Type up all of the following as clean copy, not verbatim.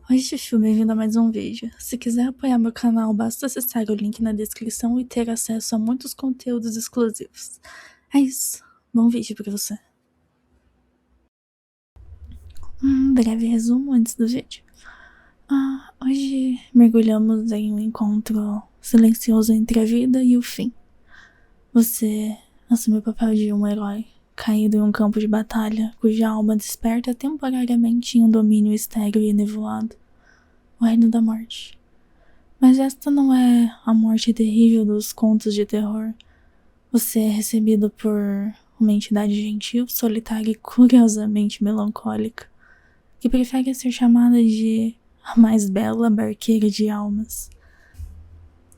Oi, Chuchu, bem-vindo a mais um vídeo. Se quiser apoiar meu canal, basta acessar o link na descrição e ter acesso a muitos conteúdos exclusivos. É isso, bom vídeo pra você. Breve resumo antes do vídeo. Hoje mergulhamos em um encontro silencioso entre a vida e o fim. Você assume o papel de um herói caído em um campo de batalha, cuja alma desperta temporariamente em um domínio estéril e nevoado, o reino da morte. Mas esta não é a morte terrível dos contos de terror. Você é recebido por uma entidade gentil, solitária e curiosamente melancólica, que prefere ser chamada de a mais bela barqueira de almas.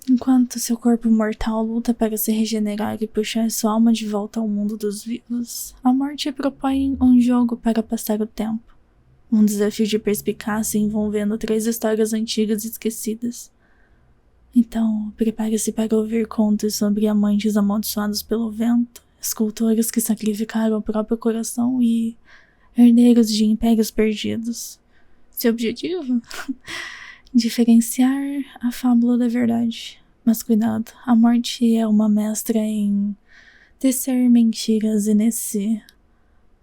Enquanto seu corpo mortal luta para se regenerar e puxar sua alma de volta ao mundo dos vivos, a morte propõe um jogo para passar o tempo. Um desafio de perspicácia envolvendo 3 histórias antigas e esquecidas. Então, prepare-se para ouvir contos sobre amantes amaldiçoados pelo vento, escultores que sacrificaram o próprio coração e herdeiros de impérios perdidos. Seu objetivo? Diferenciar a fábula da verdade. Mas cuidado, a morte é uma mestra em tecer mentiras, e nesse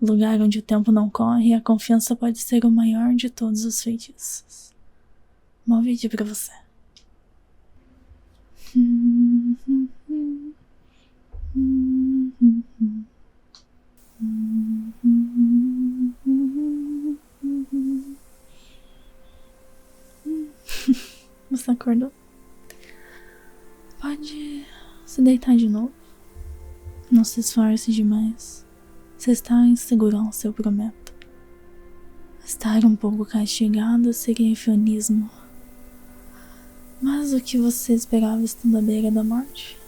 lugar onde o tempo não corre, a confiança pode ser o maior de todos os feitiços. Bom vídeo pra você. Você acordou? Pode se deitar de novo. Não se esforce demais. Você está em segurança, eu prometo. Estar um pouco castigado seria eufemismo. Mas o que você esperava estando à beira da morte?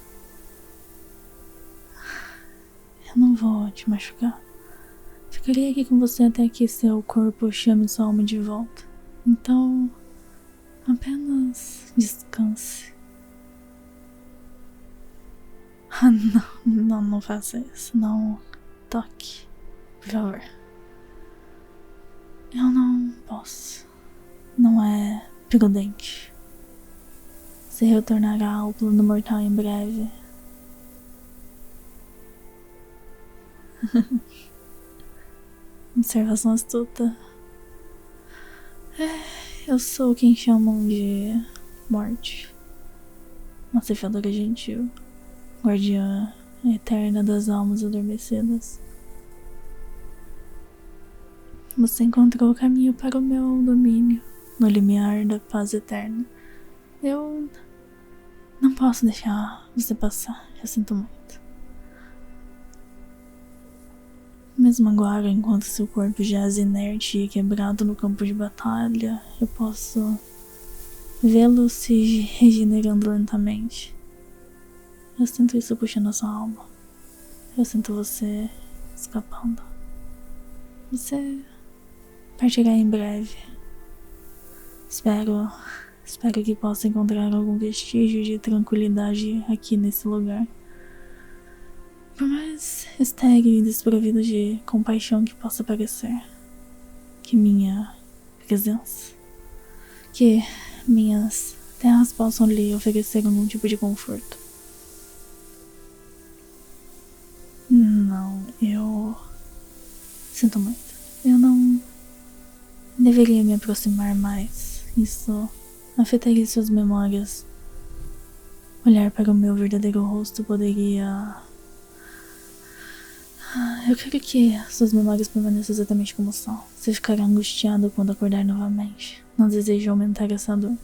Eu não vou te machucar. Ficarei aqui com você até que seu corpo chame sua alma de volta. Então, apenas descanse. Não faça isso. Não toque. Por favor. Eu não posso. Não é prudente. Você retornará ao plano mortal em breve. Observação astuta. Eu sou quem chamam de morte. Uma ceifadora gentil. Guardiã eterna das almas adormecidas. Você encontrou o caminho para o meu domínio, no limiar da paz eterna. Eu não posso deixar você passar, eu sinto muito. Mesmo agora, enquanto seu corpo jaz inerte e quebrado no campo de batalha, eu posso vê-lo se regenerando lentamente. Eu sinto isso puxando a sua alma. Eu sinto você escapando. Você partirá em breve. Espero que possa encontrar algum vestígio de tranquilidade aqui nesse lugar. Por mais estéril e desprovido de compaixão que possa parecer, que minha presença, que minhas terras possam lhe oferecer algum tipo de conforto. Não, eu sinto muito. Eu não deveria me aproximar mais. Isso afetaria suas memórias. Olhar para o meu verdadeiro rosto poderia... Eu quero que suas memórias permaneçam exatamente como são. Você ficará angustiado quando acordar novamente. Não desejo aumentar essa dor.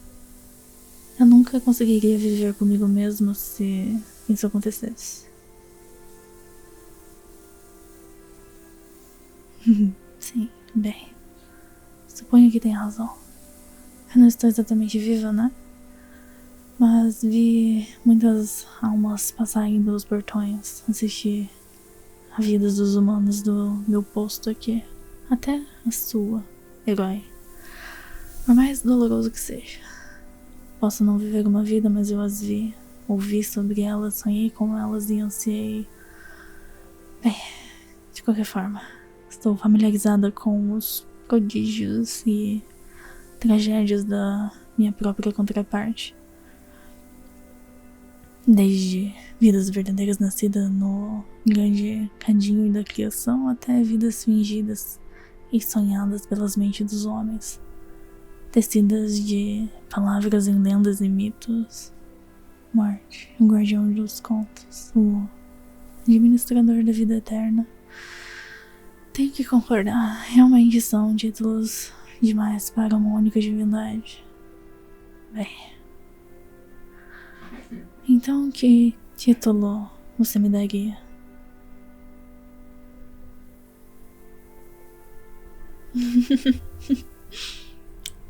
Eu nunca conseguiria viver comigo mesmo se isso acontecesse. Sim, bem. Suponho que tem razão. Eu não estou exatamente viva, né? Mas vi muitas almas passarem pelos portões, assisti a vida dos humanos do meu posto aqui, até a sua, herói. Por mais doloroso que seja. Posso não viver uma vida, mas eu as vi, ouvi sobre elas, sonhei com elas e ansiei. Bem, de qualquer forma, estou familiarizada com os prodígios e tragédias da minha própria contraparte. Desde vidas verdadeiras nascidas no grande cadinho da criação até vidas fingidas e sonhadas pelas mentes dos homens, tecidas de palavras em lendas e mitos. Morte, o guardião dos contos, o administrador da vida eterna. Tenho que concordar, realmente são títulos demais para uma única divindade. Bem, então que título você me daria?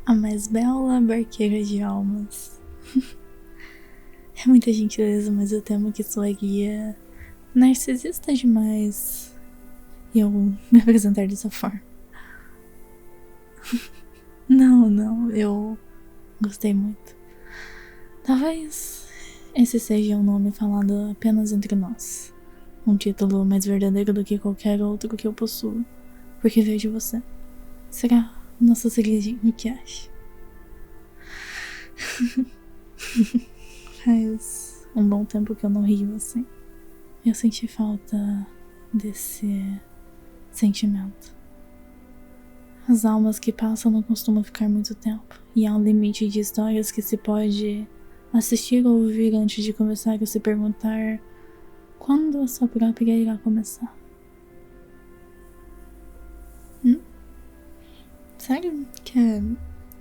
A mais bela barqueira de almas. É muita gentileza, mas eu temo que soaria narcisista demais eu me apresentar dessa forma. Não, eu gostei muito. Talvez esse seja um nome falado apenas entre nós. Um título mais verdadeiro do que qualquer outro que eu possuo. Porque vejo você. Será nosso segredinho, o que acha? Faz um bom tempo que eu não rio assim. Eu senti falta desse sentimento. As almas que passam não costumam ficar muito tempo. E há um limite de histórias que se pode assistir ou ouvir antes de começar a se perguntar quando a sua própria irá começar. Sério? Quer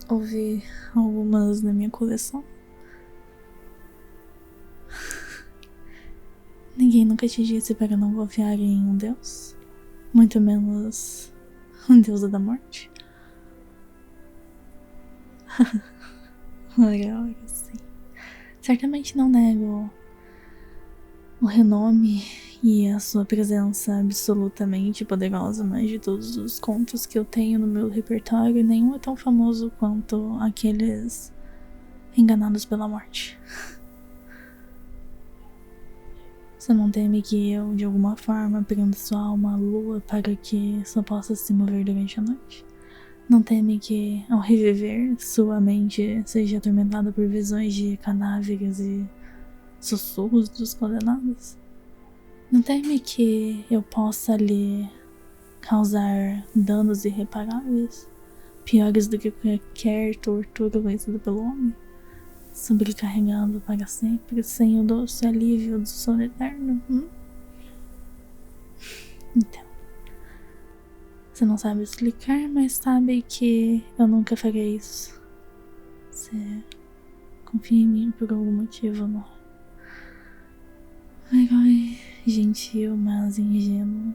ouvir algumas da minha coleção? Ninguém nunca te disse para não confiar em um deus? Muito menos um deusa da morte? Legal, sim. Certamente não nego o renome e a sua presença absolutamente poderosa, mas de todos os contos que eu tenho no meu repertório, nenhum é tão famoso quanto aqueles enganados pela morte. Você não teme que eu, de alguma forma, prenda sua alma à lua para que só possa se mover durante a noite? Não teme que, ao reviver, sua mente seja atormentada por visões de cadáveres e sussurros dos condenados? Não teme que eu possa lhe causar danos irreparáveis, piores do que qualquer tortura conhecida pelo homem, sobrecarregando para sempre, sem o doce alívio do sono eterno? Então, você não sabe explicar, mas sabe que eu nunca farei isso. Você confia em mim por algum motivo, não? Herói gentil, mas ingênuo.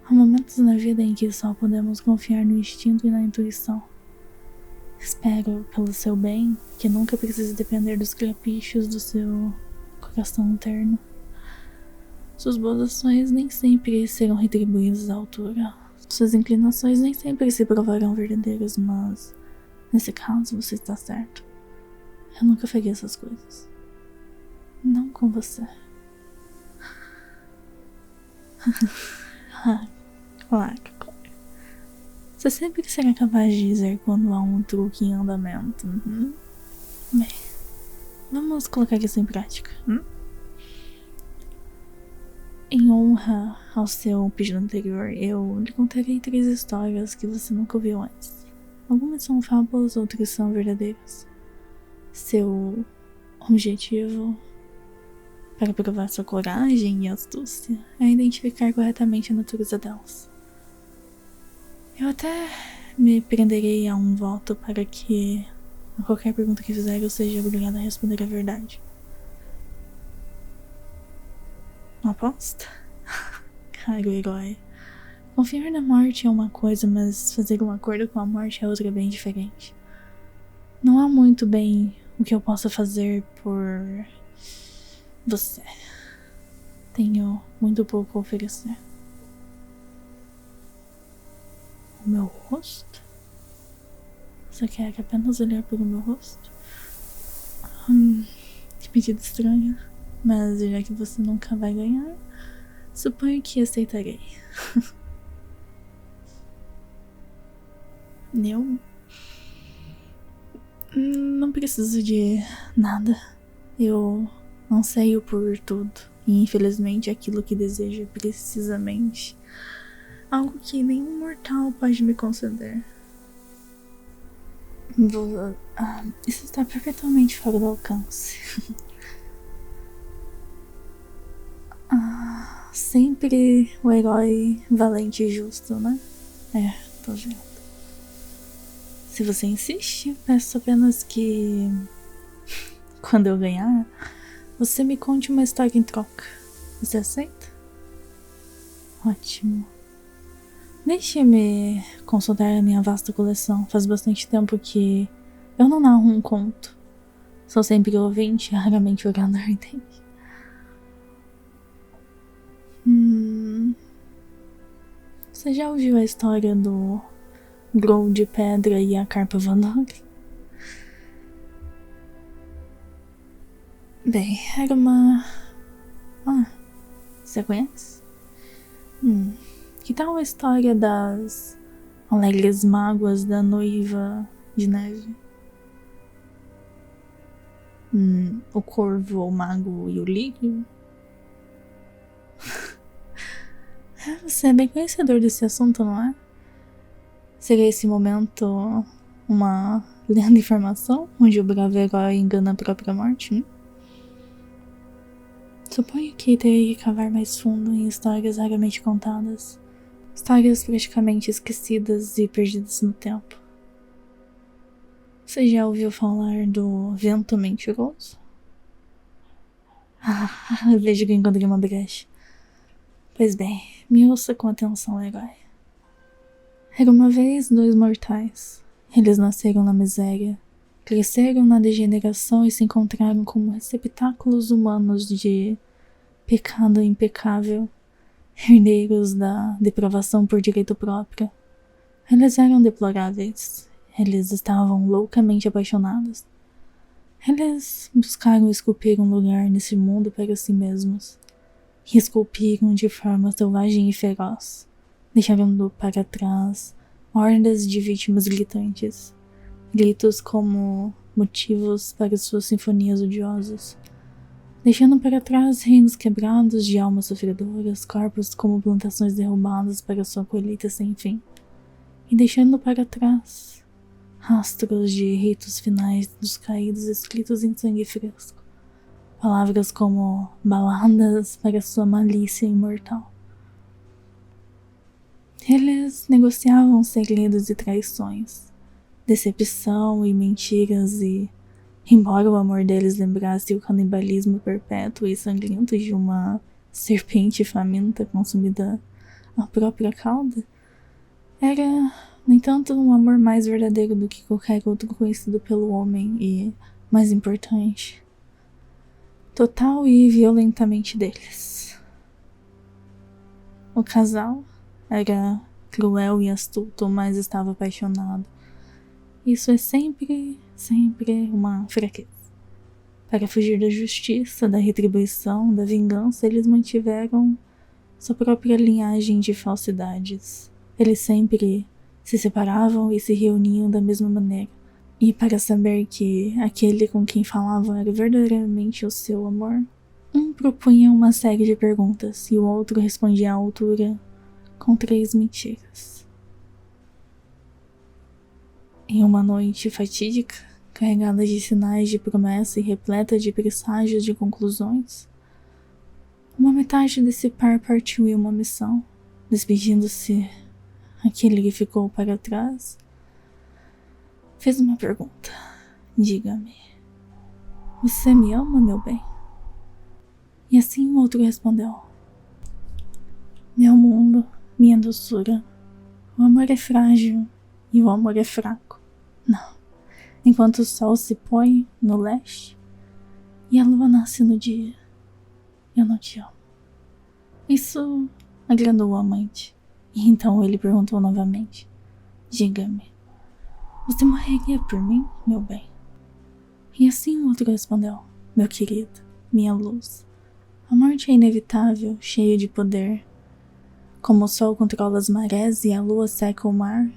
Há momentos na vida em que só podemos confiar no instinto e na intuição. Espero, pelo seu bem, que nunca precise depender dos caprichos do seu coração interno. Suas boas ações nem sempre serão retribuídas à altura. Suas inclinações nem sempre se provarão verdadeiras, mas nesse caso você está certo. Eu nunca faria essas coisas. Não com você. Claro. Você sempre será capaz de dizer quando há um truque em andamento. Bem, vamos colocar isso em prática. Em honra ao seu pedido anterior, eu lhe contarei 3 histórias que você nunca ouviu antes. Algumas são fábulas, outras são verdadeiras. Seu objetivo para provar sua coragem e astúcia é identificar corretamente a natureza delas. Eu até me prenderei a um voto para que a qualquer pergunta que fizer eu seja obrigada a responder a verdade. Uma aposta? Caro herói. Confiar na morte é uma coisa, mas fazer um acordo com a morte é outra bem diferente. Não há muito bem o que eu possa fazer por você. Tenho muito pouco a oferecer. O meu rosto? Você quer apenas olhar para o meu rosto? Que pedido estranho. Mas já que você nunca vai ganhar, suponho que aceitarei. Eu preciso de nada. Eu anseio por tudo. E infelizmente aquilo que desejo é precisamente algo que nenhum mortal pode me conceder. Isso está perfeitamente fora do alcance. Sempre o herói valente e justo, né? Tô vendo. Se você insiste, peço apenas que quando eu ganhar, você me conte uma história em troca. Você aceita? Ótimo. Deixe-me consultar a minha vasta coleção. Faz bastante tempo que eu não narro um conto. Sou sempre ouvinte, raramente jogador, entende? Você já ouviu a história do Grou de Pedra e a Carpa Voadora? Bem, era uma... você conhece? Que tal a história das alegres mágoas da noiva de neve? O corvo, o mago e o lírio? Você é bem conhecedor desse assunto, não é? Seria esse momento uma lenda informação, onde o bravo herói engana a própria morte? Suponho que teria que cavar mais fundo em histórias raramente contadas. Histórias praticamente esquecidas e perdidas no tempo. Você já ouviu falar do vento mentiroso? Vejo que encontrei uma brecha. Pois bem, me ouça com atenção, herói. Era uma vez 2 mortais. Eles nasceram na miséria, cresceram na degeneração e se encontraram como receptáculos humanos de pecado impecável, herdeiros da depravação por direito próprio. Eles eram deploráveis. Eles estavam loucamente apaixonados. Eles buscaram esculpir um lugar nesse mundo para si mesmos. E esculpiram de forma selvagem e feroz, deixando para trás hordas de vítimas gritantes. Gritos como motivos para suas sinfonias odiosas. Deixando para trás reinos quebrados de almas sofredoras, corpos como plantações derrubadas para sua colheita sem fim. E deixando para trás rastros de ritos finais dos caídos escritos em sangue fresco. Palavras como baladas para sua malícia imortal. Eles negociavam segredos e traições, decepção e mentiras e, embora o amor deles lembrasse o canibalismo perpétuo e sangrento de uma serpente faminta consumida a própria cauda, era, no entanto, um amor mais verdadeiro do que qualquer outro conhecido pelo homem e, mais importante, total e violentamente deles. O casal era cruel e astuto, mas estava apaixonado. Isso é sempre uma fraqueza. Para fugir da justiça, da retribuição, da vingança, eles mantiveram sua própria linhagem de falsidades. Eles sempre se separavam e se reuniam da mesma maneira. E para saber que aquele com quem falavam era verdadeiramente o seu amor, um propunha uma série de perguntas e o outro respondia à altura com 3 mentiras. Em uma noite fatídica, carregada de sinais de promessa e repleta de presságios de conclusões, uma metade desse par partiu em uma missão, despedindo-se. Aquele que ficou para trás fez uma pergunta. Diga-me, você me ama, meu bem? E assim o outro respondeu. Meu mundo, minha doçura, o amor é frágil e o amor é fraco. Não, enquanto o sol se põe no leste e a lua nasce no dia, eu não te amo. Isso agradou o amante. E então ele perguntou novamente. Diga-me, você morreria por mim, meu bem? E assim o outro respondeu. Meu querido, minha luz, a morte é inevitável, cheia de poder. Como o sol controla as marés e a lua seca o mar,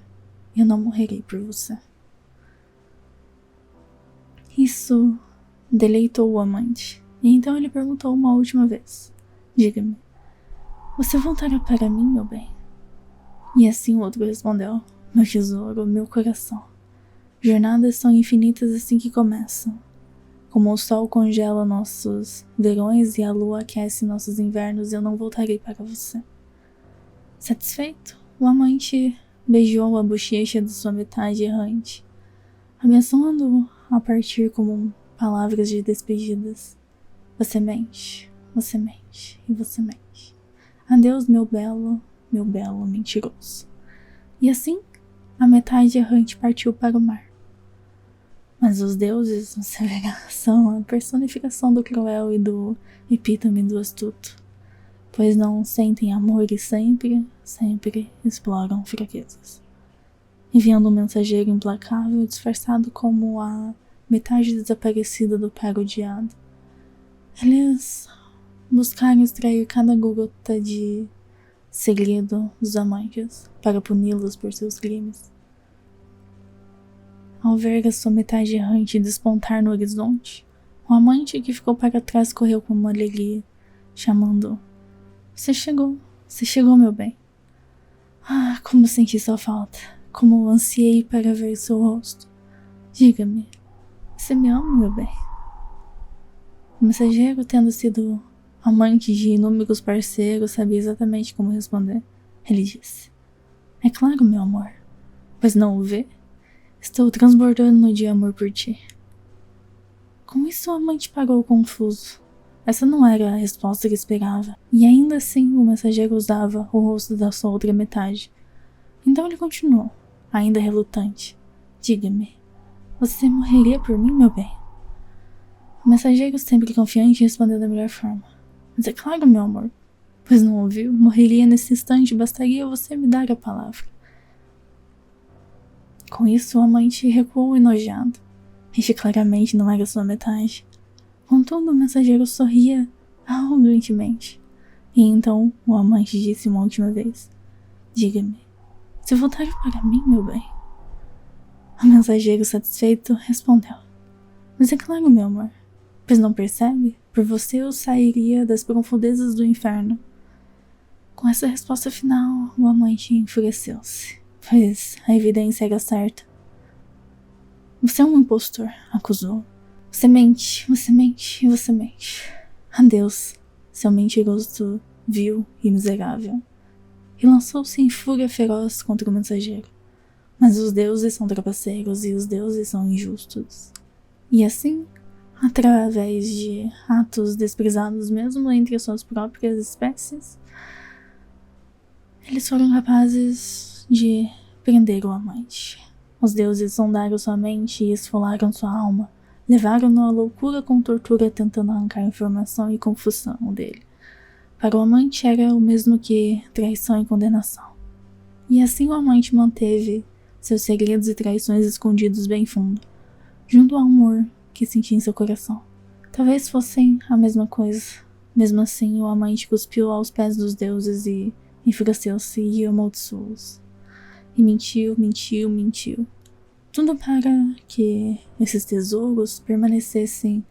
eu não morrerei por você. Isso deleitou o amante, e então ele perguntou uma última vez: diga-me, você voltará para mim, meu bem? E assim o outro respondeu: meu tesouro, meu coração. Jornadas são infinitas assim que começam. Como o sol congela nossos verões e a lua aquece nossos invernos, eu não voltarei para você. Satisfeito, o amante beijou a bochecha de sua metade errante, abençoando-o a partir como palavras de despedidas. Você mente e você mente. Adeus, meu belo mentiroso. E assim, a metade errante partiu para o mar. Mas os deuses, você verá, são a personificação do cruel e do epítome do astuto, pois não sentem amor e sempre exploram fraquezas. Enviando um mensageiro implacável disfarçado como a metade desaparecida do parodiado, eles buscaram extrair cada gota de segredo dos amantes para puni-los por seus crimes. Ao ver a sua metade errante despontar no horizonte, o amante que ficou para trás correu com uma alegria, chamando: você chegou, meu bem. Ah, como senti sua falta, como ansiei para ver seu rosto. Diga-me, você me ama, meu bem? O mensageiro, tendo sido amante de inúmeros parceiros, sabia exatamente como responder. Ele disse: é claro, meu amor, pois não o vê? Estou transbordando de amor por ti. Com isso, o amante parou confuso. Essa não era a resposta que esperava, e ainda assim o mensageiro usava o rosto da sua outra metade. Então ele continuou, ainda relutante: diga-me, você morreria por mim, meu bem? O mensageiro, sempre confiante, respondeu da melhor forma: mas é claro, meu amor, pois não ouviu? Morreria nesse instante, bastaria você me dar a palavra. Com isso, o amante recuou enojado. Este claramente não era sua metade. Contudo, o mensageiro sorria arrogantemente. E então o amante disse uma última vez: diga-me, se voltar para mim, meu bem? O mensageiro, satisfeito, respondeu: mas é claro, meu amor, pois não percebe? Por você eu sairia das profundezas do inferno. Com essa resposta final, o amante enfureceu-se, pois a evidência era certa. Você é um impostor, acusou. Você mente. Adeus, seu mentiroso vil e miserável. E lançou-se em fúria feroz contra o mensageiro. Mas os deuses são trapaceiros e os deuses são injustos. E assim, através de atos desprezados mesmo entre suas próprias espécies, eles foram capazes de prender o amante. Os deuses sondaram sua mente e esfolaram sua alma, levaram-no à loucura com tortura, tentando arrancar informação e confusão dele. Para o amante era o mesmo que traição e condenação. E assim o amante manteve seus segredos e traições escondidos bem fundo, junto ao amor que sentia em seu coração. Talvez fossem a mesma coisa. Mesmo assim, o amante cuspiu aos pés dos deuses e enfureceu-se e amaldiçoou-os. E mentiu. Tudo para que esses tesouros permanecessem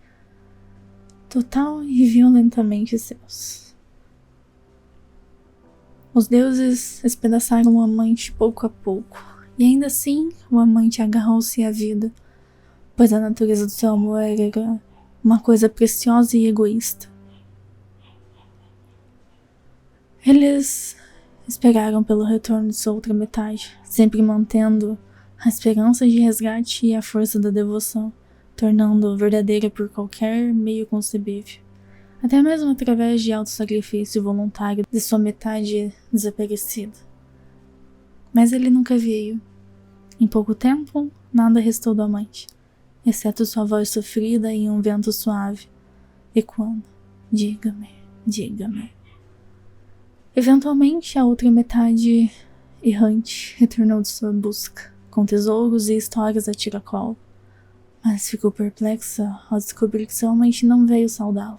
total e violentamente seus. Os deuses espedaçaram o amante pouco a pouco, e ainda assim o amante agarrou-se à vida, pois a natureza do seu amor era uma coisa preciosa e egoísta. Eles esperaram pelo retorno de sua outra metade, sempre mantendo a esperança de resgate e a força da devoção, tornando-a verdadeira por qualquer meio concebível, até mesmo através de auto-sacrifício voluntário de sua metade desaparecida. Mas ele nunca veio. Em pouco tempo, nada restou do amante, exceto sua voz sofrida e um vento suave, ecoando: diga-me. Eventualmente, a outra metade errante retornou de sua busca, com tesouros e histórias a tiracolo, mas ficou perplexa ao descobrir que seu amante não veio saudá-lo.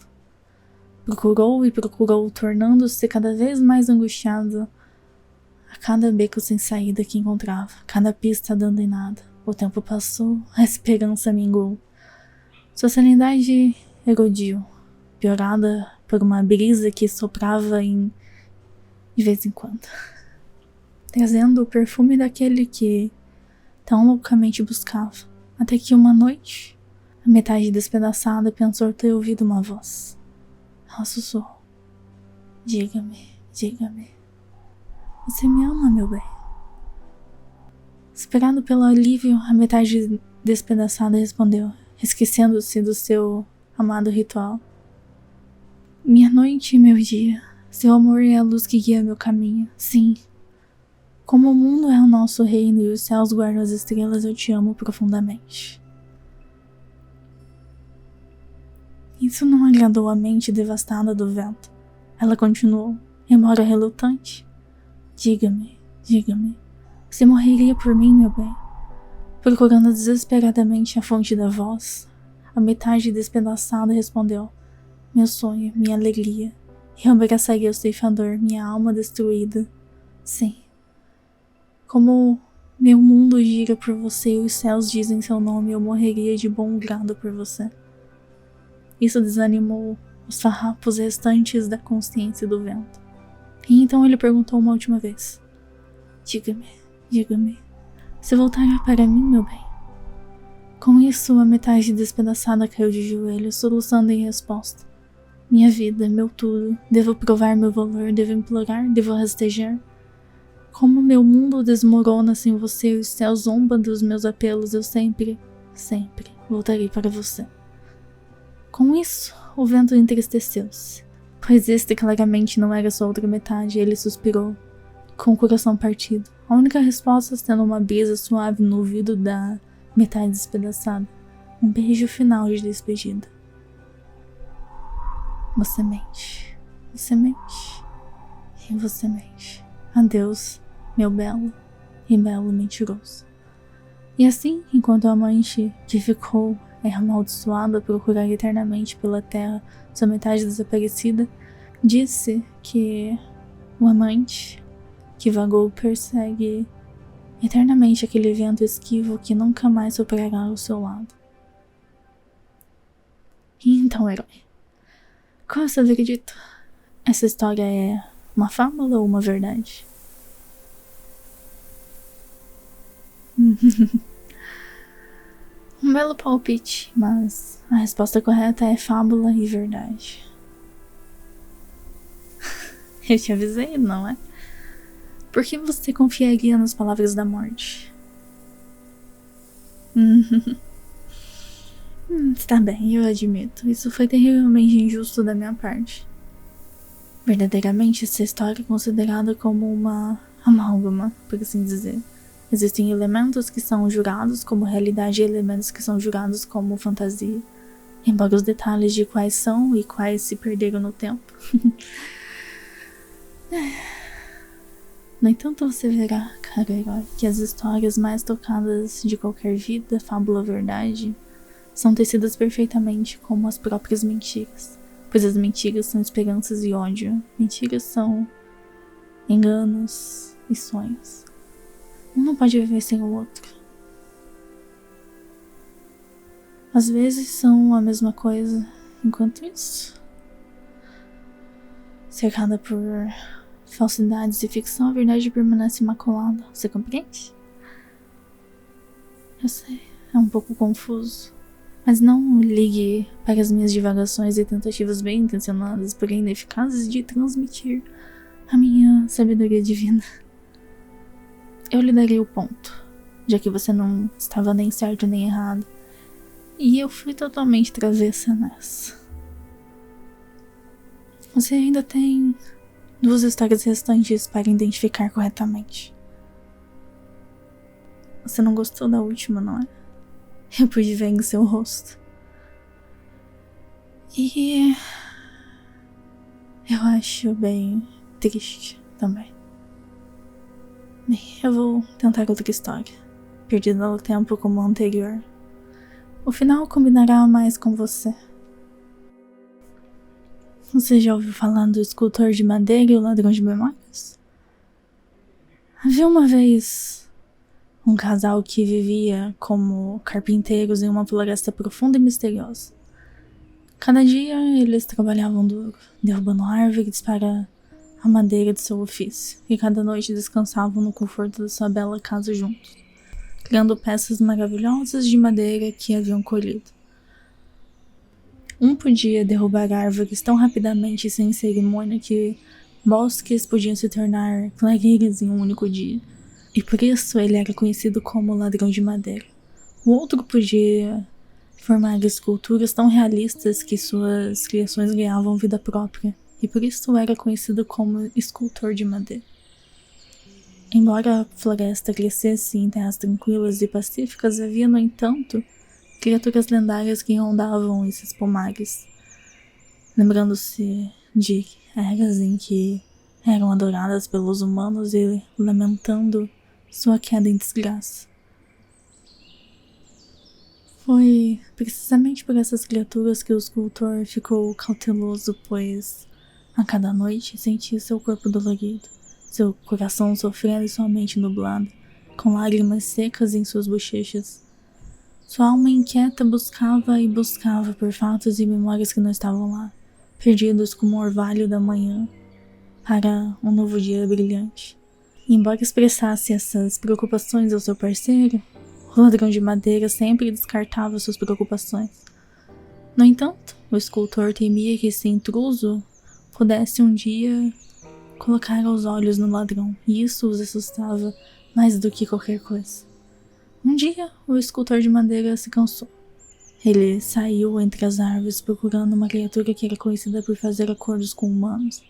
Procurou, tornando-se cada vez mais angustiada a cada beco sem saída que encontrava, cada pista dando em nada. O tempo passou, a esperança minguou. Sua serenidade erodiu, piorada por uma brisa que soprava de vez em quando, trazendo o perfume daquele que tão loucamente buscava, até que uma noite, a metade despedaçada pensou ter ouvido uma voz. Ela sussurrou: diga-me, diga-me, você me ama, meu bem? Esperado pelo alívio, a metade despedaçada respondeu, esquecendo-se do seu amado ritual: minha noite e meu dia, seu amor é a luz que guia meu caminho. Sim, como o mundo é o nosso reino e os céus guardam as estrelas, eu te amo profundamente. Isso não agradou a mente devastada do vento. Ela continuou, embora relutante: diga-me, diga-me, você morreria por mim, meu bem? Procurando desesperadamente a fonte da voz, a metade despedaçada respondeu: meu sonho, minha alegria. Eu abraçaria o ceifador, minha alma destruída. Sim. Como meu mundo gira por você e os céus dizem seu nome, eu morreria de bom grado por você. Isso desanimou os farrapos restantes da consciência do vento. E então ele perguntou uma última vez: diga-me, diga-me, você voltará para mim, meu bem? Com isso, a metade despedaçada caiu de joelhos, soluçando em resposta: minha vida, meu tudo, devo provar meu valor, devo implorar, devo rastejar. Como meu mundo desmorona sem você e os céus zombam dos meus apelos, eu sempre, sempre voltarei para você. Com isso, o vento entristeceu-se, pois este claramente não era sua outra metade, e ele suspirou, com o coração partido, a única resposta sendo uma brisa suave no ouvido da metade despedaçada, um beijo final de despedida. Você mente, e você mente. Adeus, meu belo e belo mentiroso. E assim, enquanto a amante, que ficou amaldiçoada a procurar eternamente pela terra sua metade desaparecida, disse que o amante que vagou persegue eternamente aquele vento esquivo que nunca mais soprará ao seu lado. E então, herói, qual é o seu veredito? Essa história é uma fábula ou uma verdade? Um belo palpite, mas a resposta correta é fábula e verdade. Eu te avisei, não é? Por que você confiaria nas palavras da morte? Está bem, eu admito. Isso foi terrivelmente injusto da minha parte. Verdadeiramente, essa história é considerada como uma amálgama, por assim dizer. Existem elementos que são julgados como realidade e elementos que são julgados como fantasia, embora os detalhes de quais são e quais se perderam no tempo. No entanto, você verá, caro herói, que as histórias mais tocadas de qualquer vida, fábula ou verdade, são tecidas perfeitamente como as próprias mentiras, pois as mentiras são esperanças e ódio, mentiras são enganos e sonhos. Um não pode viver sem o outro. Às vezes são a mesma coisa, enquanto isso, cercada por falsidades e ficção, a verdade permanece imaculada. Você compreende? Eu sei, é um pouco confuso, mas não ligue para as minhas divagações e tentativas bem intencionadas, porém ineficazes, de transmitir a minha sabedoria divina. Eu lhe darei o ponto, já que você não estava nem certo nem errado, e eu fui totalmente travessa nessa. Você ainda tem 2 histórias restantes para identificar corretamente. Você não gostou da última, não é? Eu pude ver em seu rosto. E eu acho bem triste também. Bem, eu vou tentar outra história, perdida no tempo como a anterior. O final combinará mais com você. Você já ouviu falar do escultor de madeira e o ladrão de memórias? Havia uma vez Um casal que vivia como carpinteiros em uma floresta profunda e misteriosa. Cada dia eles trabalhavam duro, derrubando árvores para a madeira de seu ofício, e cada noite descansavam no conforto da sua bela casa juntos, criando peças maravilhosas de madeira que haviam colhido. Um podia derrubar árvores tão rapidamente e sem cerimônia que bosques podiam se tornar clareiras em um único dia, e por isso ele era conhecido como ladrão de madeira. O outro podia formar esculturas tão realistas que suas criações ganhavam vida própria, e por isso era conhecido como escultor de madeira. Embora a floresta crescesse em terras tranquilas e pacíficas, havia, no entanto, criaturas lendárias que rondavam esses pomares, lembrando-se de eras em que eram adoradas pelos humanos e lamentando sua queda em desgraça. Foi precisamente por essas criaturas que o escultor ficou cauteloso, pois a cada noite sentia seu corpo dolorido, seu coração sofrendo e sua mente nublada, com lágrimas secas em suas bochechas. Sua alma inquieta buscava e buscava por fatos e memórias que não estavam lá, perdidos como o orvalho da manhã para um novo dia brilhante. E embora expressasse essas preocupações ao seu parceiro, o ladrão de madeira sempre descartava suas preocupações. No entanto, o escultor temia que esse intruso pudesse um dia colocar os olhos no ladrão, e isso os assustava mais do que qualquer coisa. Um dia, o escultor de madeira se cansou. Ele saiu entre as árvores procurando uma criatura que era conhecida por fazer acordos com humanos.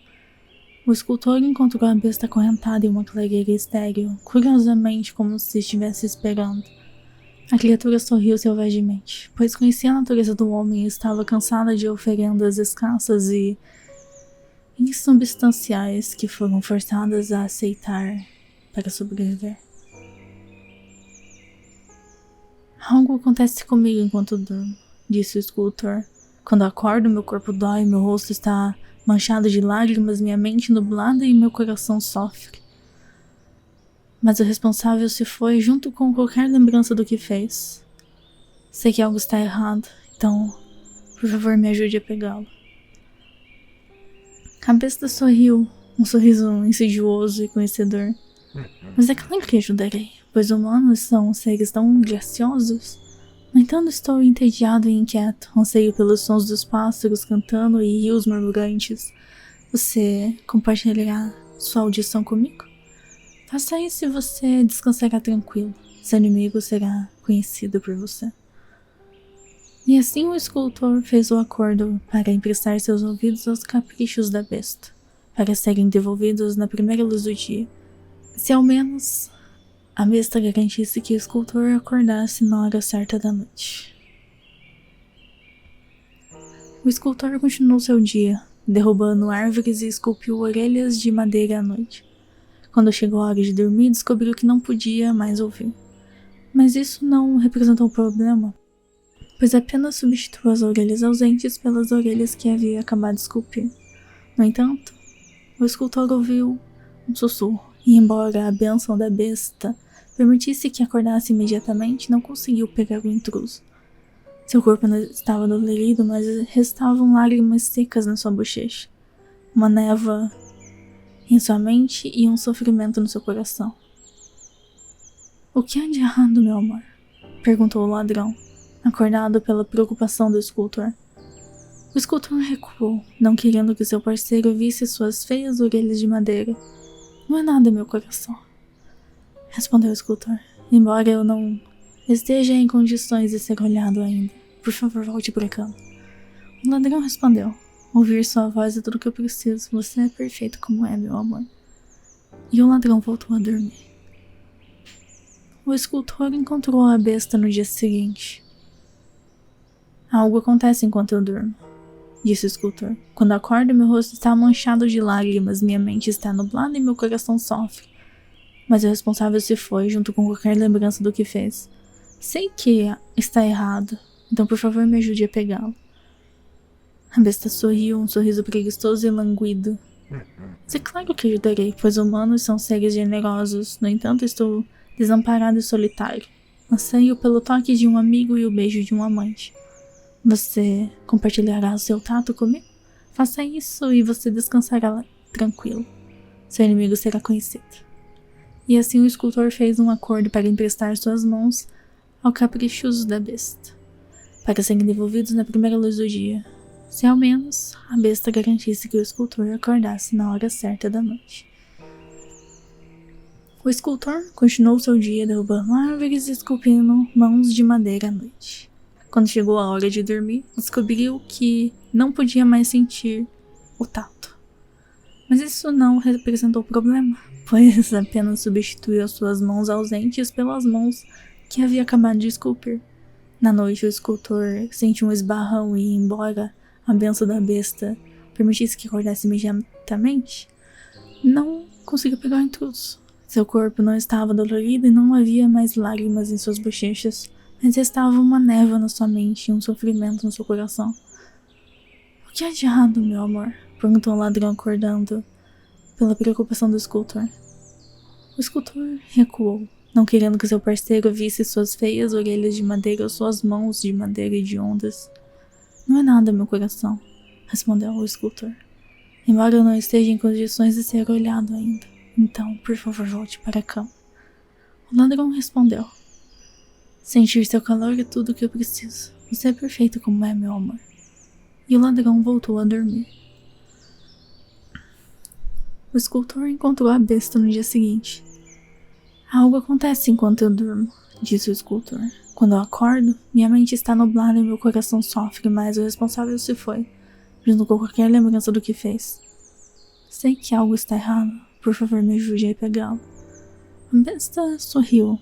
O escultor encontrou a besta acorrentada em uma clareira estéril, curiosamente como se estivesse esperando. A criatura sorriu selvagemente, pois conhecia a natureza do homem e estava cansada de oferendas escassas e insubstanciais que foram forçadas a aceitar para sobreviver. Algo acontece comigo enquanto durmo, disse o escultor. Quando acordo, meu corpo dói, meu rosto está manchado de lágrimas, minha mente nublada e meu coração sofre. Mas o responsável se foi junto com qualquer lembrança do que fez. Sei que algo está errado, então, por favor, me ajude a pegá-lo. A besta sorriu, um sorriso insidioso e conhecedor. Mas é claro que ajudarei, pois humanos são seres tão graciosos. No entanto, estou entediado e inquieto, anseio pelos sons dos pássaros cantando e rios murmurantes. Você compartilhará sua audição comigo? Faça isso e você descansará tranquilo. Seu inimigo será conhecido por você. E assim o escultor fez o acordo para emprestar seus ouvidos aos caprichos da besta, para serem devolvidos na primeira luz do dia. Se ao menos a besta garantisse que o escultor acordasse na hora certa da noite. O escultor continuou seu dia, derrubando árvores e esculpiu orelhas de madeira à noite. Quando chegou a hora de dormir, descobriu que não podia mais ouvir. Mas isso não representou um problema, pois apenas substituiu as orelhas ausentes pelas orelhas que havia acabado de esculpir. No entanto, o escultor ouviu um sussurro, e embora a bênção da besta permitisse que acordasse imediatamente, não conseguiu pegar o intruso. Seu corpo não estava dolorido, mas restavam lágrimas secas na sua bochecha, uma névoa em sua mente e um sofrimento no seu coração. O que há de errado, meu amor? Perguntou o ladrão, acordado pela preocupação do escultor. O escultor recuou, não querendo que seu parceiro visse suas feias orelhas de madeira. Não é nada, meu coração, respondeu o escultor. Embora eu não esteja em condições de ser olhado ainda, por favor, volte para cá. O ladrão respondeu. Ouvir sua voz é tudo que eu preciso. Você é perfeito como é, meu amor. E o ladrão voltou a dormir. O escultor encontrou a besta no dia seguinte. Algo acontece enquanto eu durmo, disse o escultor. Quando acordo, meu rosto está manchado de lágrimas, minha mente está nublada e meu coração sofre. Mas o responsável se foi, junto com qualquer lembrança do que fez. Sei que está errado, então por favor me ajude a pegá-lo. A besta sorriu, um sorriso preguiçoso e languido. Mas é claro que ajudarei, pois humanos são seres generosos. No entanto, estou desamparado e solitário. Anseio pelo toque de um amigo e o beijo de um amante. Você compartilhará o seu tato comigo? Faça isso e você descansará tranquilo. Seu inimigo será conhecido. E assim o escultor fez um acordo para emprestar suas mãos ao caprichoso da besta, para serem devolvidos na primeira luz do dia, se ao menos a besta garantisse que o escultor acordasse na hora certa da noite. O escultor continuou seu dia derrubando árvores e esculpindo mãos de madeira à noite. Quando chegou a hora de dormir, descobriu que não podia mais sentir o tato. Mas isso não representou problema, pois apenas substituiu suas mãos ausentes pelas mãos que havia acabado de esculpir. Na noite, o escultor sentiu um esbarrão e, embora a benção da besta permitisse que acordasse imediatamente, não conseguiu pegar o intruso. Seu corpo não estava dolorido e não havia mais lágrimas em suas bochechas, mas estava uma névoa na sua mente e um sofrimento no seu coração. O que há de errado, meu amor? Perguntou o ladrão, acordando pela preocupação do escultor. O escultor recuou, não querendo que seu parceiro visse suas feias orelhas de madeira ou suas mãos de madeira hediondas. Não é nada, meu coração, respondeu o escultor. Embora eu não esteja em condições de ser olhado ainda, então, por favor, volte para a cama. O ladrão respondeu. Sentir seu calor é tudo o que eu preciso. Você é perfeito como é, meu amor. E o ladrão voltou a dormir. O escultor encontrou a besta no dia seguinte. Algo acontece enquanto eu durmo, disse o escultor. Quando eu acordo, minha mente está nublada e meu coração sofre, mas o responsável se foi, junto com qualquer lembrança do que fez. Sei que algo está errado. Por favor, me ajude a pegá-lo. A besta sorriu.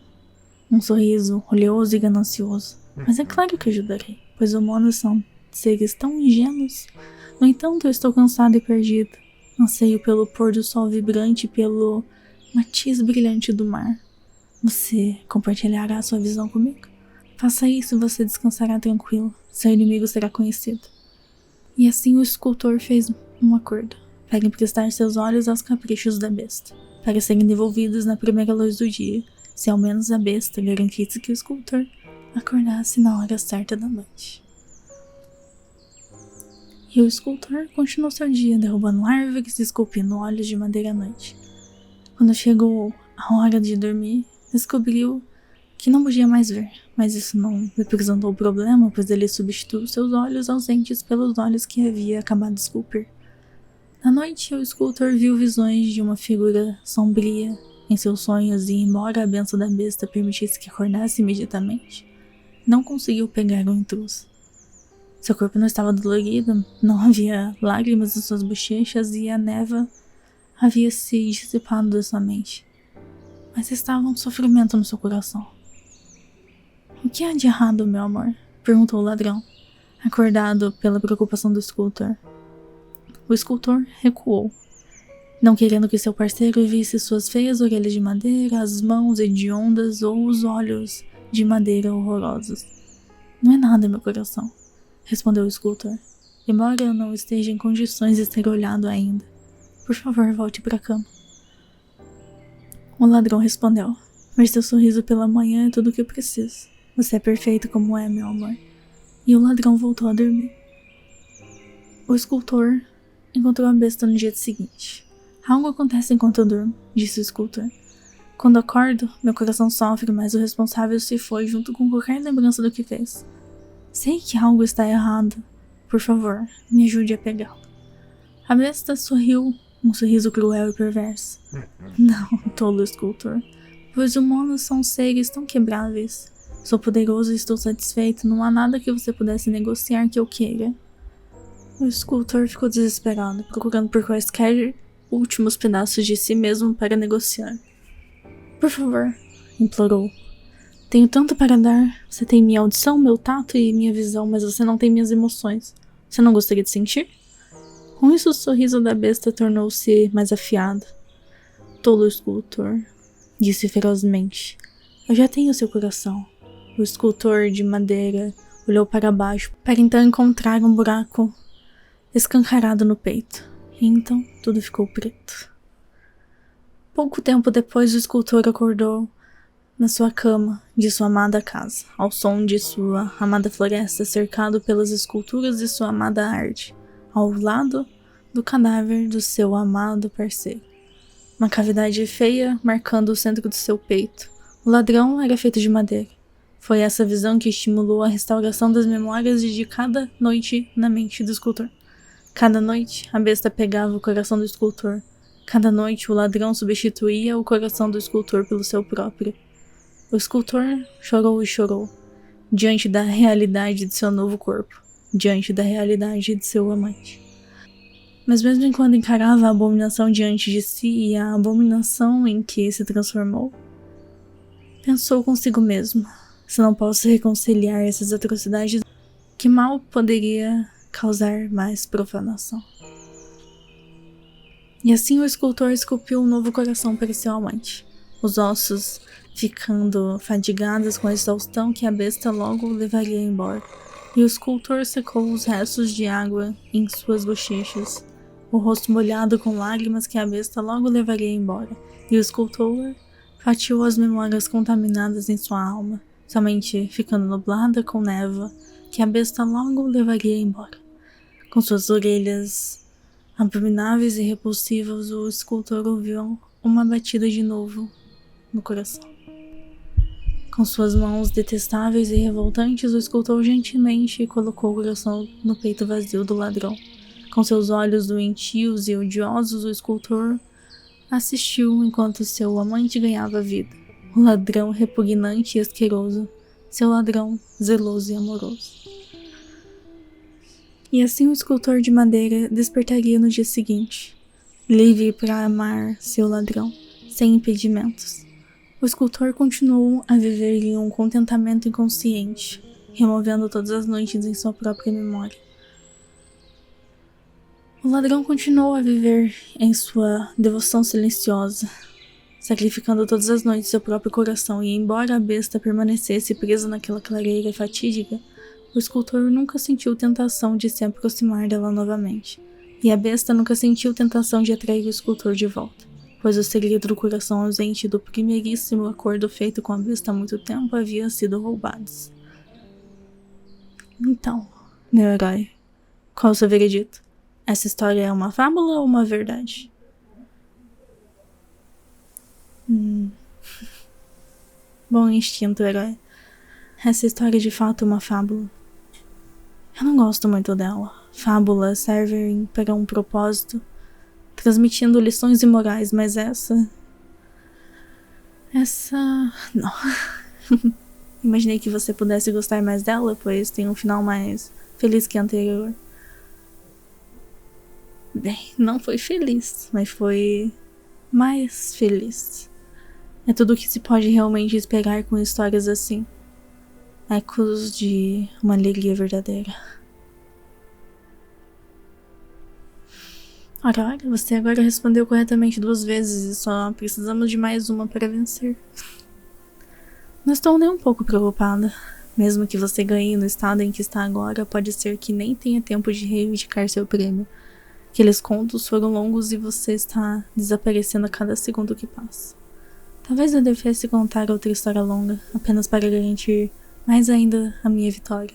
Um sorriso oleoso e ganancioso. Mas é claro que ajudarei, pois humanos são seres tão ingênuos. No entanto, eu estou cansado e perdido. Anseio pelo pôr do sol vibrante e pelo matiz brilhante do mar. Você compartilhará sua visão comigo? Faça isso e você descansará tranquilo. Seu inimigo será conhecido. E assim o escultor fez um acordo, para emprestar seus olhos aos caprichos da besta, para serem devolvidos na primeira luz do dia, se ao menos a besta garantisse que o escultor acordasse na hora certa da noite. E o escultor continuou seu dia derrubando árvores e esculpindo olhos de madeira à noite. Quando chegou a hora de dormir, descobriu que não podia mais ver, mas isso não representou problema, pois ele substituiu seus olhos ausentes pelos olhos que havia acabado de esculpir. Na noite, o escultor viu visões de uma figura sombria em seus sonhos e, embora a benção da besta permitisse que acordasse imediatamente, não conseguiu pegar o intruso. Seu corpo não estava dolorido, não havia lágrimas em suas bochechas e a névoa havia se dissipado da sua mente. Mas estava um sofrimento no seu coração. O que há de errado, meu amor? Perguntou o ladrão, acordado pela preocupação do escultor. O escultor recuou, não querendo que seu parceiro visse suas feias orelhas de madeira, as mãos hediondas ou os olhos de madeira horrorosos. Não é nada, meu coração, respondeu o escultor, embora eu não esteja em condições de ser olhado ainda. Por favor, volte para a cama. O ladrão respondeu, mas seu sorriso pela manhã é tudo o que eu preciso. Você é perfeito como é, meu amor. E o ladrão voltou a dormir. O escultor encontrou a besta no dia seguinte. Algo acontece enquanto eu durmo, disse o escultor. Quando acordo, meu coração sofre, mas o responsável se foi junto com qualquer lembrança do que fez. Sei que algo está errado. Por favor, me ajude a pegá-lo. A besta sorriu, um sorriso cruel e perverso. Não, tolo escultor, pois humanos são seres tão quebráveis. Sou poderoso e estou satisfeito, não há nada que você pudesse negociar que eu queira. O escultor ficou desesperado, procurando por quaisquer últimos pedaços de si mesmo para negociar. Por favor, implorou. Tenho tanto para dar. Você tem minha audição, meu tato e minha visão, mas você não tem minhas emoções. Você não gostaria de sentir? Com isso, o sorriso da besta tornou-se mais afiado. Tolo escultor, disse ferozmente. Eu já tenho seu coração. O escultor de madeira olhou para baixo para então encontrar um buraco escancarado no peito. E então tudo ficou preto. Pouco tempo depois, o escultor acordou Na sua cama de sua amada casa, ao som de sua amada floresta, cercado pelas esculturas de sua amada arte, ao lado do cadáver do seu amado parceiro. Uma cavidade feia marcando o centro do seu peito. O ladrão era feito de madeira. Foi essa visão que estimulou a restauração das memórias de cada noite na mente do escultor. Cada noite, a besta pegava o coração do escultor. Cada noite, o ladrão substituía o coração do escultor pelo seu próprio. O escultor chorou e chorou, diante da realidade de seu novo corpo, diante da realidade de seu amante. Mas mesmo enquanto encarava a abominação diante de si e a abominação em que se transformou, pensou consigo mesmo: se não posso reconciliar essas atrocidades, que mal poderia causar mais profanação? E assim o escultor esculpiu um novo coração para seu amante, os ossos ficando fadigados com a exaustão que a besta logo levaria embora, e o escultor secou os restos de água em suas bochechas, o rosto molhado com lágrimas que a besta logo levaria embora, e o escultor fatiou as memórias contaminadas em sua alma, somente ficando nublada com névoa que a besta logo levaria embora. Com suas orelhas abomináveis e repulsivas, o escultor ouviu uma batida de novo no coração. Com suas mãos detestáveis e revoltantes, o escultor gentilmente colocou o coração no peito vazio do ladrão. Com seus olhos doentios e odiosos, o escultor assistiu enquanto seu amante ganhava vida. O ladrão repugnante e asqueroso, seu ladrão zeloso e amoroso. E assim o escultor de madeira despertaria no dia seguinte, livre para amar seu ladrão, sem impedimentos. O escultor continuou a viver em um contentamento inconsciente, removendo todas as noites em sua própria memória. O ladrão continuou a viver em sua devoção silenciosa, sacrificando todas as noites seu próprio coração, e embora a besta permanecesse presa naquela clareira fatídica, o escultor nunca sentiu tentação de se aproximar dela novamente, e a besta nunca sentiu tentação de atrair o escultor de volta, pois o segredo do coração ausente do primeiríssimo acordo feito com a besta há muito tempo havia sido roubado. Então, meu herói, qual é o seu veredito? Essa história é uma fábula ou uma verdade? Bom instinto, herói. Essa história é de fato uma fábula. Eu não gosto muito dela. Fábulas servem para um propósito, transmitindo lições imorais, mas essa... não. Imaginei que você pudesse gostar mais dela, pois tem um final mais feliz que anterior. Bem, não foi feliz, mas foi mais feliz. É tudo o que se pode realmente esperar com histórias assim. Ecos de uma alegria verdadeira. Ora, você agora respondeu corretamente 2 vezes e só precisamos de mais uma para vencer. Não estou nem um pouco preocupada. Mesmo que você ganhe no estado em que está agora, pode ser que nem tenha tempo de reivindicar seu prêmio. Aqueles contos foram longos e você está desaparecendo a cada segundo que passa. Talvez eu devesse contar outra história longa, apenas para garantir mais ainda a minha vitória.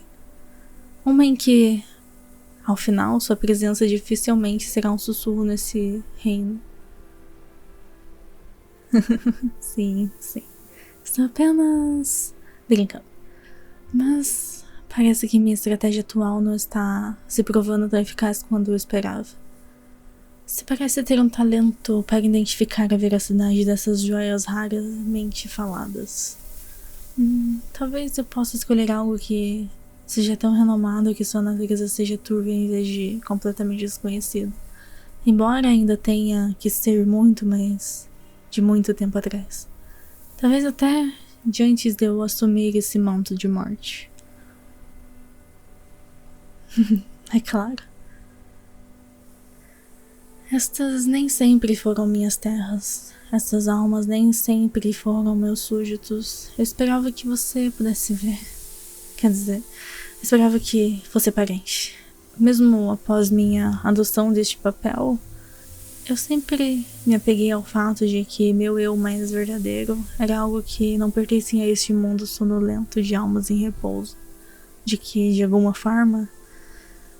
Uma em que, ao final, sua presença dificilmente será um sussurro nesse reino. Sim. Estou apenas brincando. Mas parece que minha estratégia atual não está se provando tão eficaz quanto eu esperava. Você parece ter um talento para identificar a veracidade dessas joias raramente faladas. Talvez eu possa escolher algo que seja tão renomado que sua natureza seja turva em vez de completamente desconhecido. Embora ainda tenha que ser muito, mas de muito tempo atrás. Talvez até de antes de eu assumir esse manto de morte. É claro. Estas nem sempre foram minhas terras. Essas almas nem sempre foram meus súditos. Eu esperava que você pudesse ver. Quer dizer, eu esperava que fosse parente. Mesmo após minha adoção deste papel, Eu sempre me apeguei ao fato de que meu eu mais verdadeiro era algo que não pertencia a este mundo sonolento de almas em repouso, de que, de alguma forma,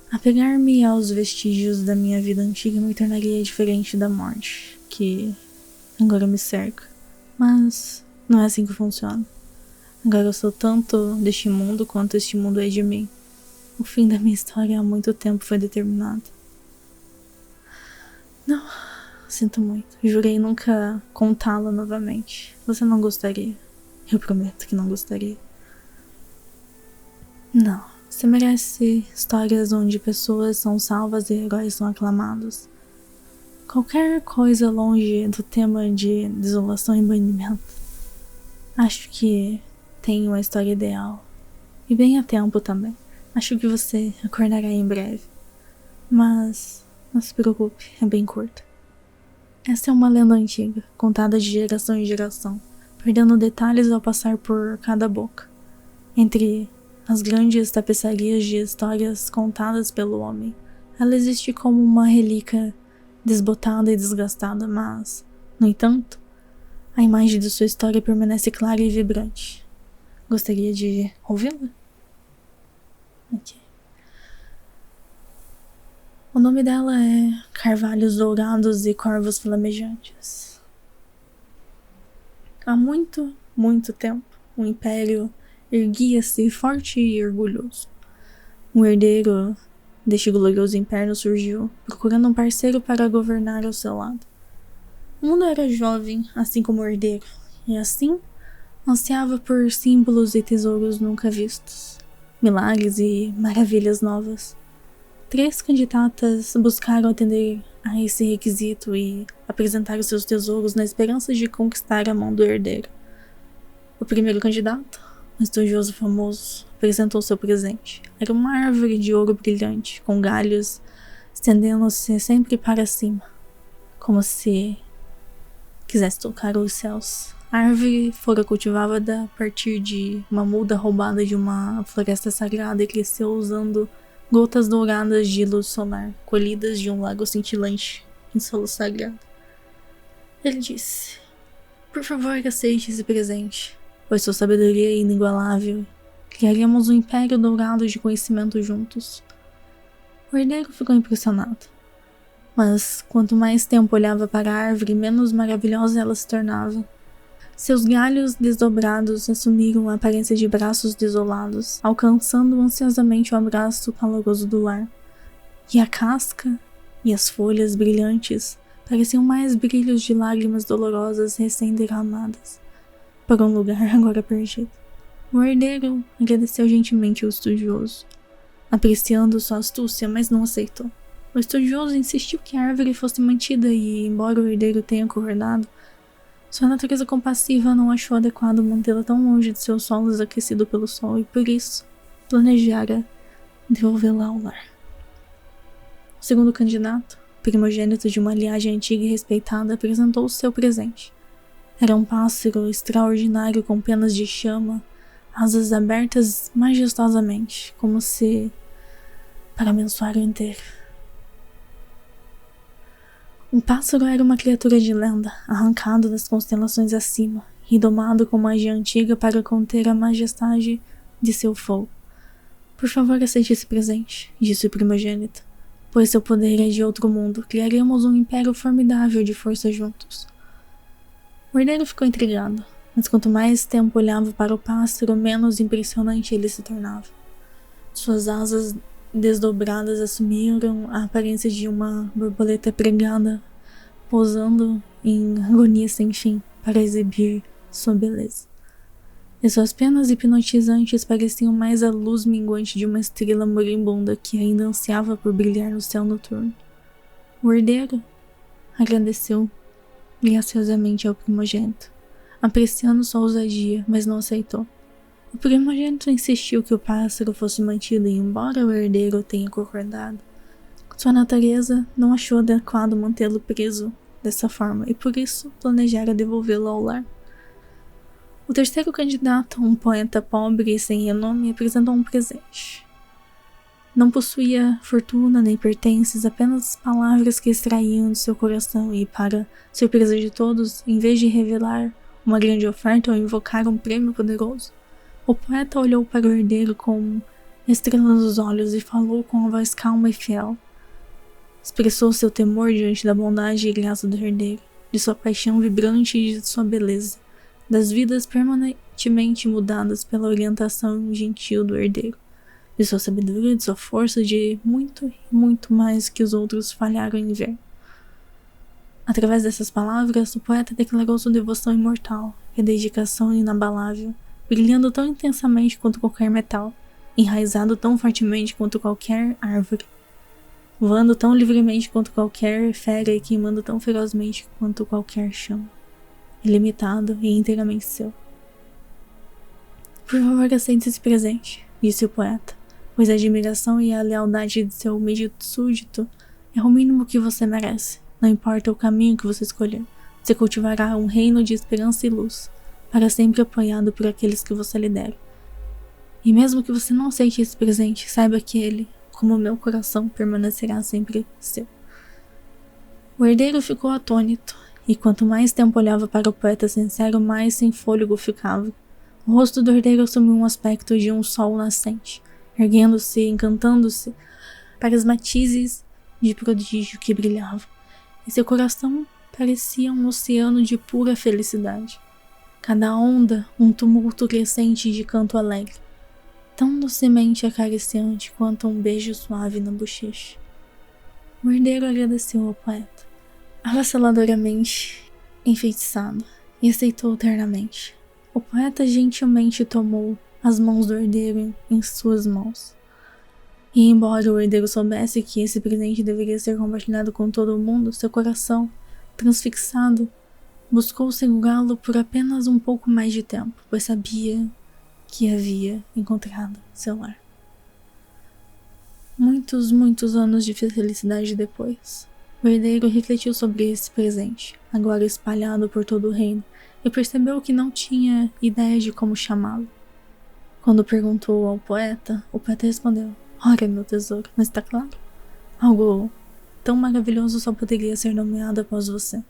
apegar-me aos vestígios da minha vida antiga me tornaria diferente da morte, que agora me cerca. Mas não é assim que funciona. Agora eu sou tanto deste mundo quanto este mundo é de mim. O fim da minha história há muito tempo foi determinado. Não, sinto muito. Jurei nunca contá-la novamente. Você não gostaria. Eu prometo que não gostaria. Não, você merece histórias onde pessoas são salvas e heróis são aclamados. Qualquer coisa longe do tema de desolação e banimento. Acho que tem uma história ideal. E bem a tempo também. Acho que você acordará em breve. Mas não se preocupe, é bem curta. Essa é uma lenda antiga, contada de geração em geração, perdendo detalhes ao passar por cada boca. Entre as grandes tapeçarias de histórias contadas pelo homem, ela existe como uma relíquia desbotada e desgastada, mas, no entanto, a imagem de sua história permanece clara e vibrante. Gostaria de ouvi-la? Ok. O nome dela é Carvalhos Dourados e Corvos Flamejantes. Há muito, muito tempo, um império erguia-se forte e orgulhoso. Um herdeiro deste glorioso império surgiu, procurando um parceiro para governar ao seu lado. O mundo era jovem, assim como o herdeiro, e assim ansiava por símbolos e tesouros nunca vistos, milagres e maravilhas novas. 3 candidatas buscaram atender a esse requisito e apresentar os seus tesouros na esperança de conquistar a mão do herdeiro. O primeiro candidato, um estudioso famoso, apresentou seu presente. Era uma árvore de ouro brilhante, com galhos estendendo-se sempre para cima, como se quisesse tocar os céus. A árvore fora cultivada a partir de uma muda roubada de uma floresta sagrada e cresceu usando gotas douradas de luz solar, colhidas de um lago cintilante em solo sagrado. Ele disse: "Por favor, aceite esse presente, pois sua sabedoria é inigualável. Criaríamos um império dourado de conhecimento juntos." O herdeiro ficou impressionado. Mas quanto mais tempo olhava para a árvore, menos maravilhosa ela se tornava. Seus galhos desdobrados assumiram a aparência de braços desolados, alcançando ansiosamente o abraço caloroso do lar. E a casca e as folhas brilhantes pareciam mais brilhos de lágrimas dolorosas recém-derramadas, para um lugar agora perdido. O herdeiro agradeceu gentilmente ao estudioso, apreciando sua astúcia, mas não aceitou. O estudioso insistiu que a árvore fosse mantida e, embora o herdeiro tenha concordado, sua natureza compassiva não achou adequado mantê-la tão longe de seus solos aquecido pelo sol e, por isso, planejara devolvê-la ao lar. O segundo candidato, primogênito de uma linhagem antiga e respeitada, apresentou o seu presente. Era um pássaro extraordinário com penas de chama, asas abertas majestosamente, como se para abençoar o inteiro. O pássaro era uma criatura de lenda, arrancado das constelações acima e domado com magia antiga para conter a majestade de seu fogo. "Por favor, aceite esse presente", disse o primogênito, "pois seu poder é de outro mundo. Criaremos um império formidável de força juntos." O herdeiro ficou intrigado, mas quanto mais tempo olhava para o pássaro, menos impressionante ele se tornava. Suas asas desdobradas assumiram a aparência de uma borboleta pregada, pousando em agonia sem fim para exibir sua beleza. E suas penas hipnotizantes pareciam mais a luz minguante de uma estrela moribunda que ainda ansiava por brilhar no céu noturno. O herdeiro agradeceu graciosamente ao primogênito, apreciando sua ousadia, mas não aceitou. O primogênito insistiu que o pássaro fosse mantido e, embora o herdeiro tenha concordado, sua natureza não achou adequado mantê-lo preso dessa forma e, por isso, planejara devolvê-lo ao lar. O terceiro candidato, um poeta pobre e sem renome, apresentou um presente. Não possuía fortuna nem pertences, apenas palavras que extraíam de seu coração e, para surpresa de todos, em vez de revelar uma grande oferta ou invocar um prêmio poderoso, o poeta olhou para o herdeiro com estrelas nos olhos e falou com uma voz calma e fiel. Expressou seu temor diante da bondade e graça do herdeiro, de sua paixão vibrante e de sua beleza, das vidas permanentemente mudadas pela orientação gentil do herdeiro, de sua sabedoria, de sua força, de muito e muito mais que os outros falharam em ver. Através dessas palavras, o poeta declarou sua devoção imortal e dedicação inabalável, brilhando tão intensamente quanto qualquer metal, enraizado tão fortemente quanto qualquer árvore, voando tão livremente quanto qualquer fera e queimando tão ferozmente quanto qualquer chama, ilimitado e inteiramente seu. Por favor, aceite esse presente, disse o poeta, pois a admiração e a lealdade de seu humilde súdito é o mínimo que você merece. Não importa o caminho que você escolher, você cultivará um reino de esperança e luz, para sempre apoiado por aqueles que você lidera. E mesmo que você não aceite esse presente, saiba que ele, como meu coração, permanecerá sempre seu. O herdeiro ficou atônito, e quanto mais tempo olhava para o poeta sincero, mais sem fôlego ficava. O rosto do herdeiro assumiu um aspecto de um sol nascente, erguendo-se e encantando-se para as matizes de prodígio que brilhavam, e seu coração parecia um oceano de pura felicidade. Cada onda, um tumulto crescente de canto alegre, tão docemente acariciante quanto um beijo suave na bochecha. O herdeiro agradeceu ao poeta, avassaladoramente enfeitiçado, e aceitou ternamente. O poeta gentilmente tomou as mãos do herdeiro em suas mãos. E embora o herdeiro soubesse que esse presente deveria ser compartilhado com todo o mundo, seu coração, transfixado, buscou segurá-lo por apenas um pouco mais de tempo, pois sabia que havia encontrado seu lar. Muitos anos de felicidade depois, o herdeiro refletiu sobre esse presente, agora espalhado por todo o reino, e percebeu que não tinha ideia de como chamá-lo. Quando perguntou ao poeta, o poeta respondeu: "Ora, meu tesouro, não está claro? Algo tão maravilhoso só poderia ser nomeado após você."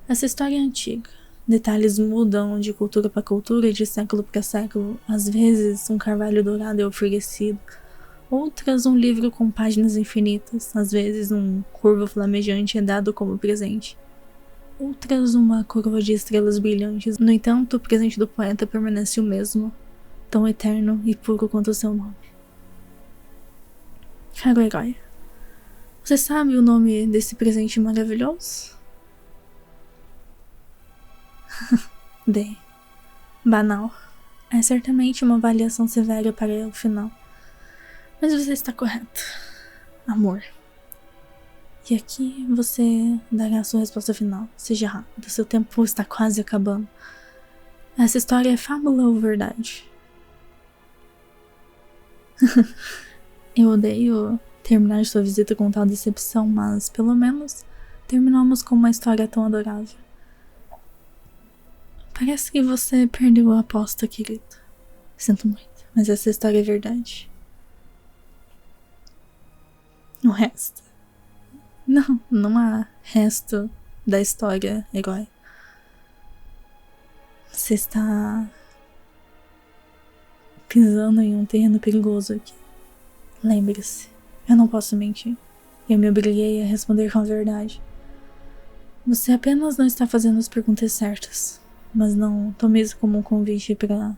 Essa história é antiga. Detalhes mudam de cultura para cultura e de século para século. Às vezes, um carvalho dourado é oferecido. Outras, um livro com páginas infinitas. Às vezes, um curvo flamejante é dado como presente. Outras, uma coroa de estrelas brilhantes. No entanto, o presente do poeta permanece o mesmo, tão eterno e puro quanto o seu nome. Caro herói, você sabe o nome desse presente maravilhoso? Bem, banal. É certamente uma avaliação severa para o final. Mas você está correto. Amor. E aqui você dará a sua resposta final. Seja rápido, seu tempo está quase acabando. Essa história é fábula ou verdade? Eu odeio terminar sua visita com tal decepção, mas pelo menos terminamos com uma história tão adorável. Parece que você perdeu a aposta, querido. Sinto muito, mas essa história é verdade. O resto? Não há resto da história, herói. Você está pisando em um terreno perigoso aqui. Lembre-se, eu não posso mentir. Eu me obriguei a responder com a verdade. Você apenas não está fazendo as perguntas certas, mas não tome isso como um convite para...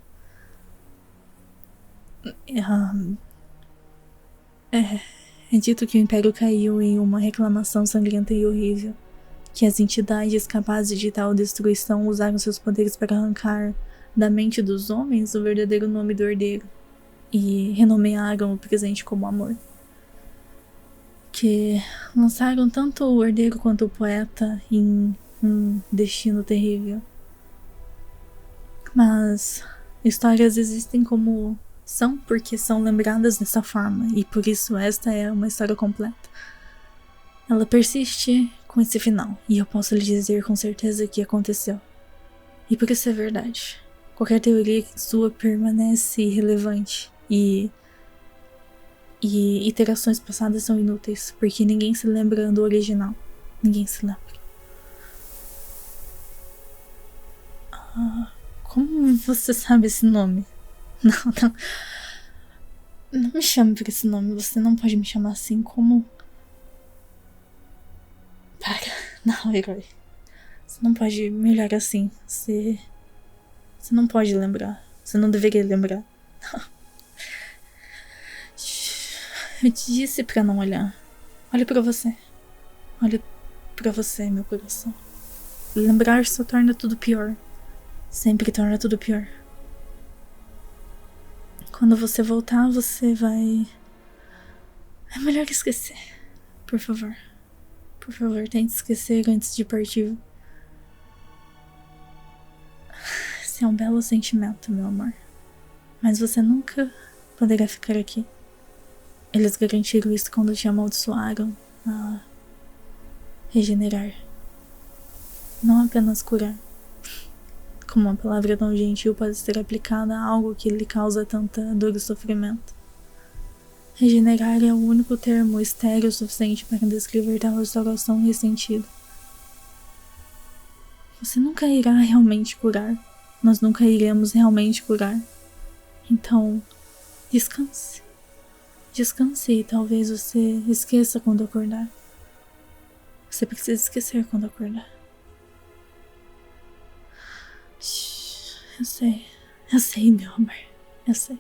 É dito que o Império caiu em uma reclamação sangrenta e horrível, que as entidades capazes de tal destruição usaram seus poderes para arrancar da mente dos homens o verdadeiro nome do herdeiro, e renomearam o presente como amor. Que lançaram tanto o herdeiro quanto o poeta em um destino terrível. Mas histórias existem como são porque são lembradas dessa forma, e por isso esta é uma história completa. Ela persiste com esse final, e eu posso lhe dizer com certeza que aconteceu. E por isso é verdade. Qualquer teoria sua permanece irrelevante, e E iterações passadas são inúteis, porque ninguém se lembra do original. Ninguém se lembra. Como você sabe esse nome? Não. Não me chame por esse nome. Você não pode me chamar assim. Como? Para. Não, herói. Você não pode me olhar assim. Você não pode lembrar. Você não deveria lembrar. Eu te disse pra não olhar. Olha pra você. Olha pra você, meu coração. Lembrar só torna tudo pior. Sempre torna tudo pior. Quando você voltar, você vai... É melhor esquecer. Por favor. Por favor, tente esquecer antes de partir. Esse é um belo sentimento, meu amor. Mas você nunca poderá ficar aqui. Eles garantiram isso quando te amaldiçoaram a regenerar. Não apenas curar. Como uma palavra tão gentil pode ser aplicada a algo que lhe causa tanta dor e sofrimento. Regenerar é o único termo estéril o suficiente para descrever tal restauração ressentida. Você nunca irá realmente curar. Nós nunca iremos realmente curar. Então, descanse. Descanse e talvez você esqueça quando acordar. Você precisa esquecer quando acordar. Eu sei, meu amor. Eu sei.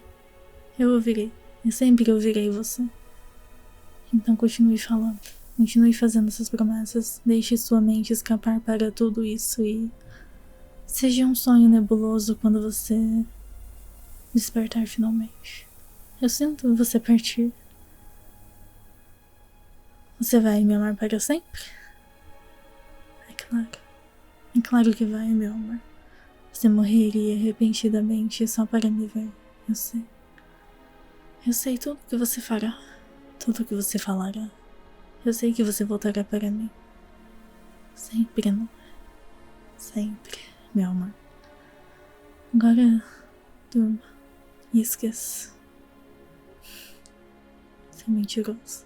Eu ouvirei. Eu sempre ouvirei você. Então continue falando. Continue fazendo essas promessas. Deixe sua mente escapar para tudo isso e... seja um sonho nebuloso quando você despertar finalmente. Eu sinto você partir. Você vai me amar para sempre? É claro. É claro que vai, meu amor. Você morreria repentinamente só para me ver. Eu sei. Eu sei tudo que você fará. Tudo que você falará. Eu sei que você voltará para mim. Sempre, não é? Sempre, meu amor. Agora, durma e esqueça. Você é mentiroso.